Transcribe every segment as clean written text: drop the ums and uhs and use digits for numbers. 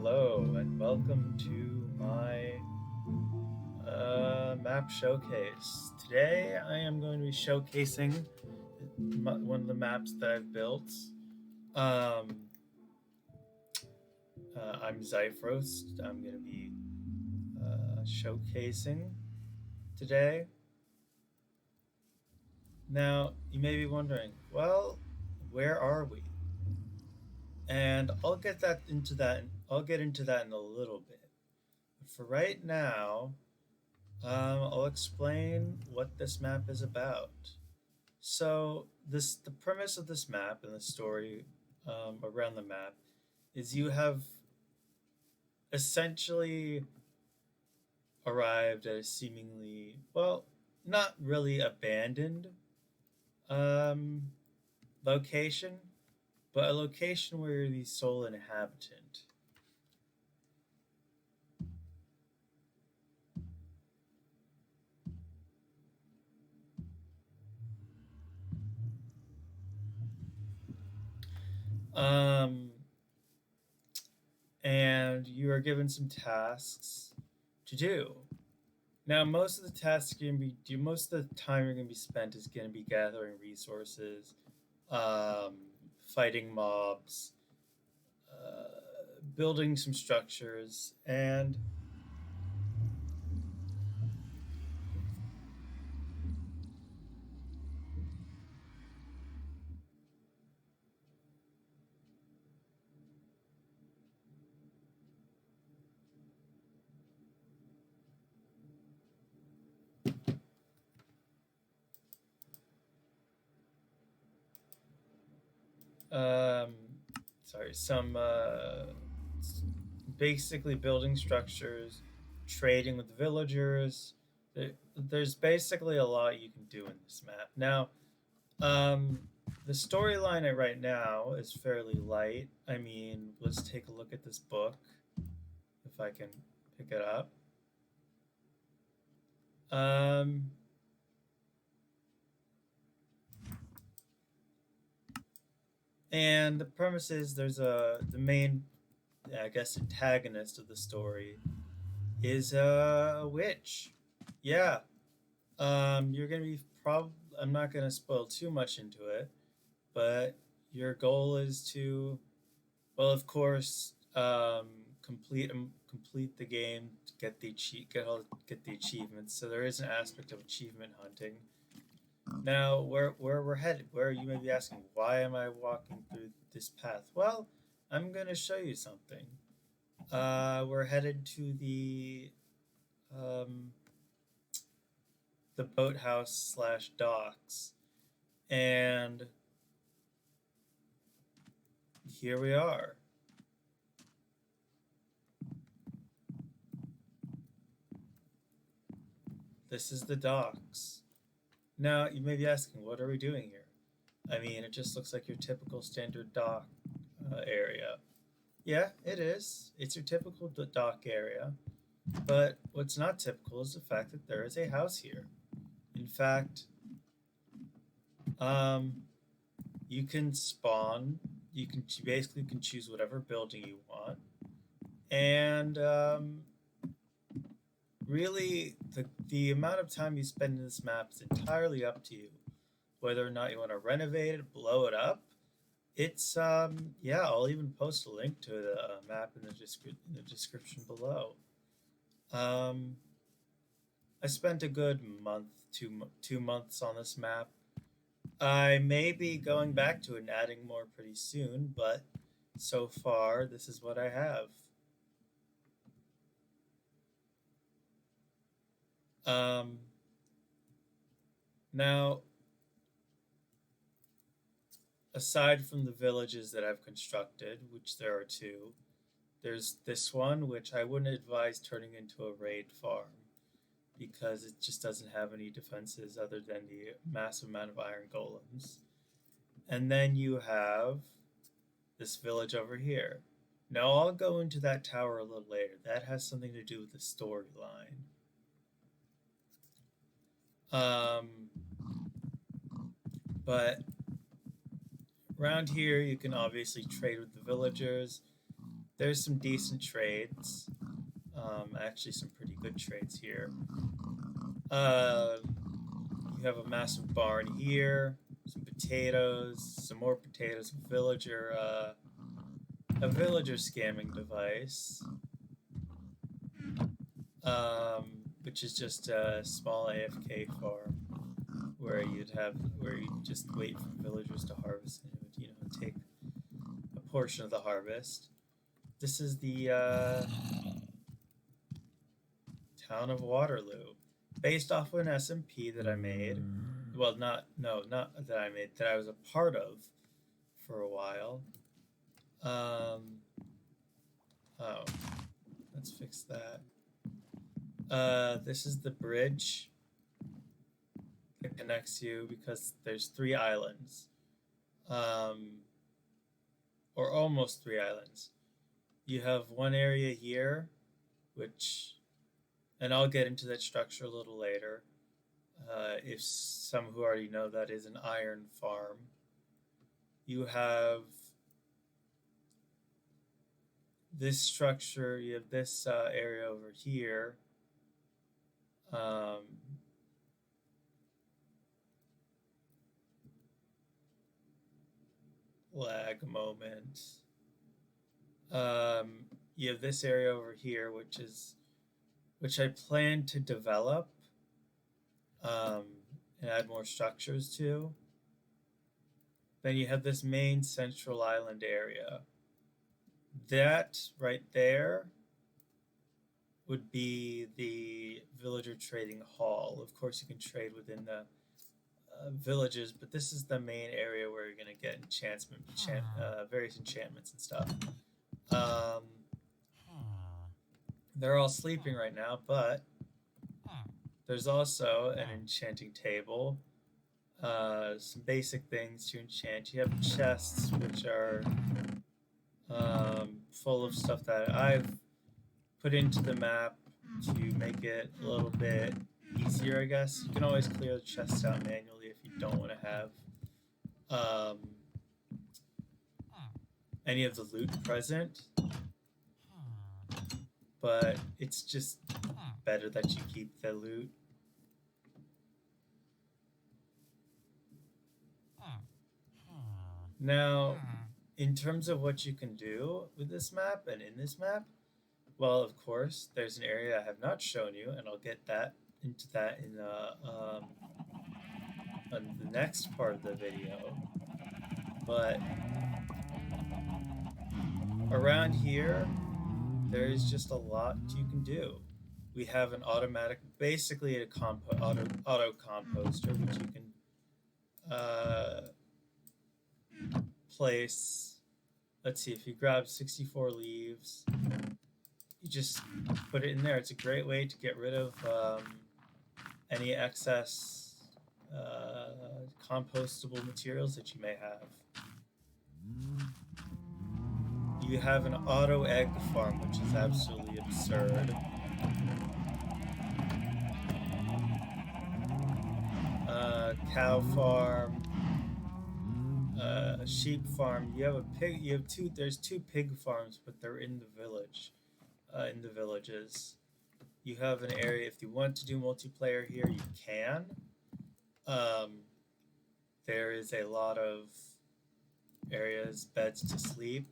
Hello, and welcome to my map showcase. Today I am going to be showcasing one of the maps that I've built. Um, I'm Zyphros. I'm going to be showcasing today. Now, you may be wondering, well, where are we? And I'll get into that in a little bit. But for right now, I'll explain what this map is about. So the premise of this map and the story around the map is you have essentially arrived at a seemingly not really abandoned um, location, but a location where you're the sole inhabitant. Um, and you are given some tasks to do. Now, most of the tasks you're gonna be most of the time you're gonna be spent is gonna be gathering resources, um, fighting mobs, building some structures, and um, some basically building structures, trading with villagers. There's basically a lot you can do in this map. Now, um, the storyline right now is fairly light. I mean, let's take a look at this book if I can pick it up. Um, and the premise is the main, I guess, antagonist of the story is a witch. Yeah. You're gonna be I'm not gonna spoil too much into it, but your goal is to, well, of course, complete the game, get get the achievements. So there is an aspect of achievement hunting. Now, where we're headed? Where you may be asking, why am I walking through this path? Well, I'm going to show you something. We're headed to um, the boathouse slash docks, and here we are. This is the docks. Now, you may be asking, what are we doing here? I mean, it just looks like your typical standard dock area. Yeah, it is. It's your typical dock area. But what's not typical is the fact that there is a house here. In fact, um, you can spawn. You basically can choose whatever building you want, and really the amount of time you spend in this map is entirely up to you. Whether or not you want to renovate it, blow it up. It's yeah. I'll even post a link to the map in the description below. Um, I spent a good month, 2 months on this map. I may be going back to it and adding more pretty soon, but so far this is what I have. Um, Now, aside from the villages that I've constructed, which there are two, there's this one which I wouldn't advise turning into a raid farm because it just doesn't have any defenses other than the massive amount of iron golems. And then you have this village over here. Now I'll go into that tower a little later. That has something to do with the storyline. Um, but around here, you can obviously trade with the villagers. There's some decent trades. Actually, some pretty good trades here. Uh, you have a massive barn here, some potatoes, some more potatoes, a villager scamming device, which is just a small AFK farm where you just wait for villagers to harvest and it would take a portion of the harvest. This is the town of Waterloo, based off of an SMP that I made. Well, not that I made, that I was a part of for a while. Oh, let's fix that. This is the bridge that connects you because there's 3 islands, or almost 3 islands. You have one area here, which, and I'll get into that structure a little later. If some who already know, that is an iron farm. You have this structure, you have this area over here. Lag moment. You have this area over here, which I plan to develop and add more structures to. Then you have this main central island area. That right there would be the villager trading hall. Of course, you can trade within the villages, but this is the main area where you're going to get various enchantments and stuff. They're all sleeping right now, but there's also an enchanting table. Some basic things to enchant. You have chests, which are full of stuff that I've put into the map to make it a little bit easier, I guess. You can always clear the chests out manually if you don't want to have any of the loot present. But it's just better that you keep the loot. Now, in terms of what you can do with this map and in this map, well, of course, there's an area I have not shown you, and I'll get into that in on the next part of the video. But around here, there is just a lot you can do. We have an automatic, basically a auto composter, which you can place. Let's see, if you grab 64 leaves, you just put it in there. It's a great way to get rid of any excess compostable materials that you may have. You have an auto egg farm, which is absolutely absurd. Cow farm, sheep farm. You have a pig. You have two. There's 2 pig farms, but they're in the village, in the villages. You have an area. If you want to do multiplayer here, you can. There is a lot of areas, beds to sleep.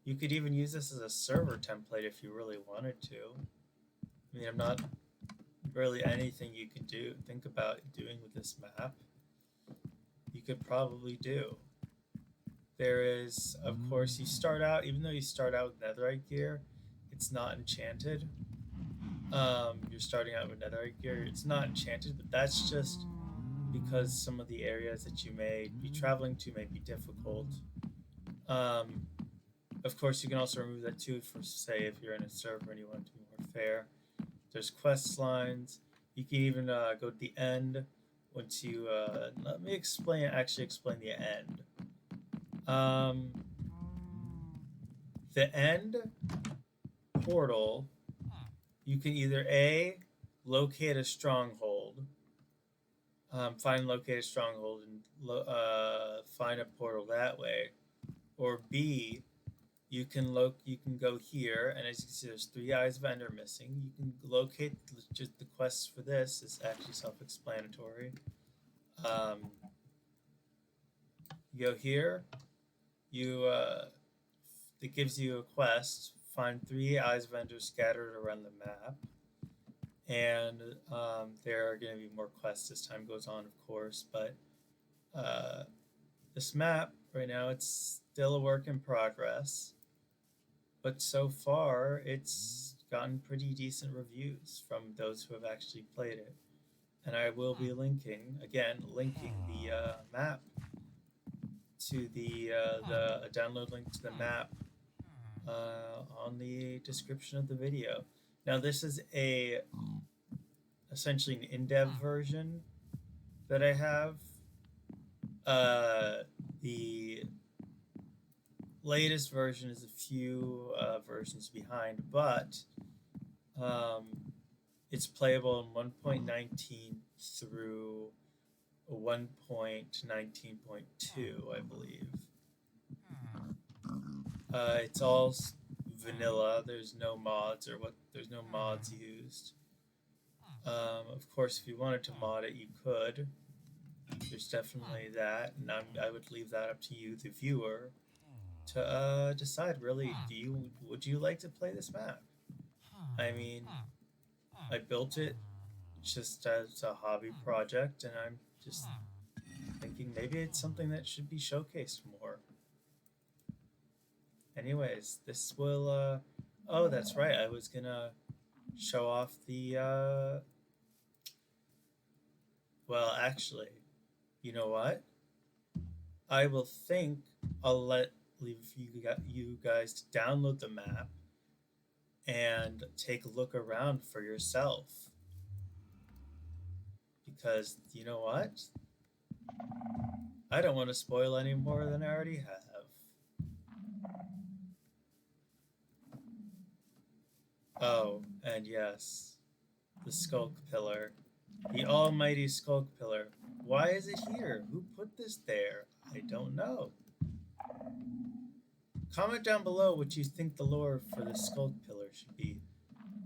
You could even use this as a server template if you really wanted to. I mean, I'm not really anything you could think about doing with this map. You could probably do. There is, of course, you start out, even though you start out with netherite gear, it's not enchanted. You're starting out with netherite gear, it's not enchanted, but that's just because some of the areas that you may be traveling to may be difficult. Of course, you can also remove that too for, say, if you're in a server and you want to be more fair. There's quest lines. You can even go to the end once you... let me explain the end. The end portal, you can either A, locate a stronghold, find and locate a stronghold and find a portal that way, or B, you can go here, and as you can see, there's 3 eyes of Ender missing. You can locate just the quests for this. It's actually self-explanatory. You go here. It gives you a quest. Find 3 eyes of Ender scattered around the map, and there are going to be more quests as time goes on, of course. But this map right now, it's still a work in progress. But so far, it's gotten pretty decent reviews from those who have actually played it. And I will be linking the map to the download link to the map on the description of the video. Now, this is essentially an in-dev version that I have. The latest version is a few versions behind, but it's playable in 1.19 through 1.19.2, I believe. It's all vanilla. There's no mods used. Of course, if you wanted to mod it, you could. There's definitely that, and I would leave that up to you, the viewer, to decide. Really, would you like to play this map? I mean, I built it just as a hobby project, and I'm just thinking maybe it's something that should be showcased more. Anyways, this will. Oh, that's right. I was gonna show off the. Well, actually, you know what? I will think I'll leave you guys to download the map and take a look around for yourself. Because you know what? I don't want to spoil any more than I already have. Oh, and yes, the Skulk Pillar. The almighty Skulk Pillar. Why is it here? Who put this there? I don't know. Comment down below what you think the lore for the Skulk Pillar should be.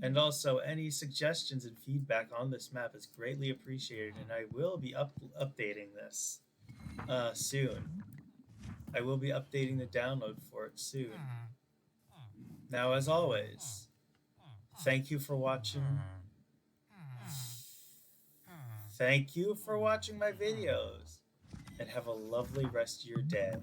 And also, any suggestions and feedback on this map is greatly appreciated, and I will be updating this soon. I will be updating the download for it soon. Now, as always, thank you for watching. Thank you for watching my videos, and have a lovely rest of your day.